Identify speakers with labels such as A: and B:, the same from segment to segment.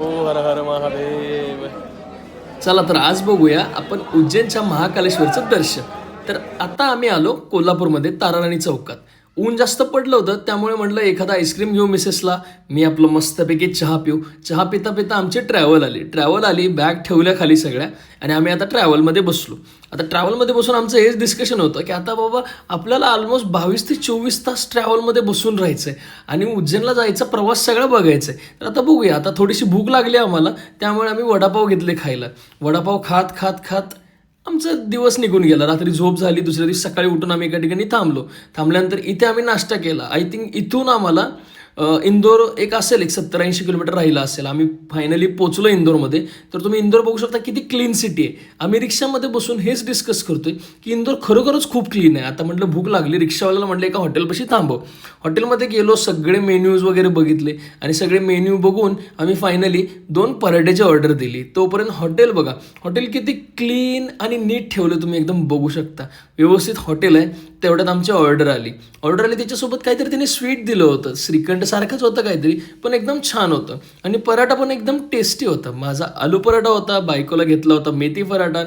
A: हो हर हर महादेव.
B: चला तर आज बघूया आपण उज्जैनच्या महाकालेश्वरचं दर्शन. तर आता आम्ही आलो कोल्हापूरमध्ये ताराराणी चौकात. ऊन जास्त पडलं होतं त्यामुळे म्हटलं एखादा आईस्क्रीम घेऊ मिसेसला. मी आपलं मस्तपैकी चहा पिऊ. चहा पिता पिता आमची ट्रॅव्हल आली बॅग ठेवल्या खाली सगळ्या आणि आम्ही आता ट्रॅव्हलमध्ये बसलो. आता ट्रॅव्हलमध्ये बसून आमचं हेच डिस्कशन होतं की आता बाबा आपल्याला ऑलमोस्ट 22 ते 24 तास ट्रॅव्हलमध्ये बसून राहायचं आहे आणि उज्जैनला जायचा प्रवास सगळा बघायचा आहे. तर आता बघूया. आता थोडीशी भूक लागली आम्हाला त्यामुळे आम्ही वडापाव घेतले खायला. वडापाव खात खात खात आमचा दिवस निघून गेला. रात्री झोप झाली. दुसऱ्या दिवशी सकाळी उठून आम्ही एका ठिकाणी थांबल्यानंतर इथे आम्ही नाश्ता केला. आय थिंक इथून आम्हाला इंदोर एक असेल 70-80 किलोमीटर राहिला असेल. आम्ही फायनली पोचलो इंदोरमध्ये. तर तुम्ही इंदोर बघू शकता किती क्लीन सिटी आहे. आम्ही रिक्षामध्ये बसून हेच डिस्कस करतोय की इंदोर खरोखरच खूप क्लीन आहे. आता म्हटलं भूक लागली. रिक्षावाल्याला म्हटलं एका हॉटेलपाशी थांबव. हॉटेलमध्ये गेलो. सगळे मेन्यूज वगैरे बघितले आणि सगळे मेन्यू बघून आम्ही फायनली 2 पराठ्याची ऑर्डर दिली. तोपर्यंत हॉटेल बघा. हॉटेल किती क्लीन आणि नीट ठेवलं तुम्ही एकदम बघू शकता. व्यवस्थित हॉटेल आहे. तेवढ्यात आमची ऑर्डर आली. त्याच्यासोबत काहीतरी तिने स्वीट दिलं होतं. श्रीखंड सारखंच होतं काहीतरी पण एकदम छान होतं आणि पराठा पण एकदम टेस्टी होता. माझा आलू पराठा होता. बायकोला घेतला होता मेथी पराठा.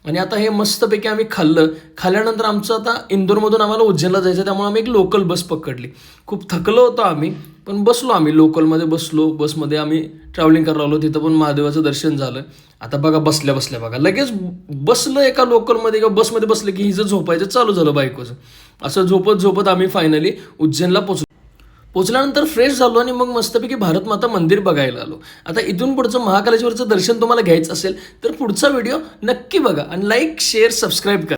B: आणि आता हे मस्तपैकी आम्ही खाल्ल्यानंतर आमचं आता इंदोरमधून आम्हाला उज्जैनला जायचं त्यामुळे आम्ही एक लोकल बस पकडली. खूप थकलो होतो आम्ही पण बसलो. आम्ही लोकलमध्ये बसलो. बसमध्ये आम्ही ट्रॅव्हलिंग करायला आलो. तिथं पण महादेवाचं दर्शन झालं. आता बघा बसल्या बघा लगेच बसलं एका लोकलमध्ये किंवा बसमध्ये बसलं की हिचं झोपायचं चालू झालं बायकोचं. असं झोपत आम्ही फायनली उज्जैनला पोचल्यानंतर फ्रेश झालो आणि मग मस्तपैकी भारत माता मंदिर बघायला आलो. आता इथून पुढचं महाकालेश्वरचं दर्शन तुम्हाला घ्यायचं असेल तर पुढचा व्हिडिओ नक्की बघा आणि लाईक शेअर सबस्क्राईब करा.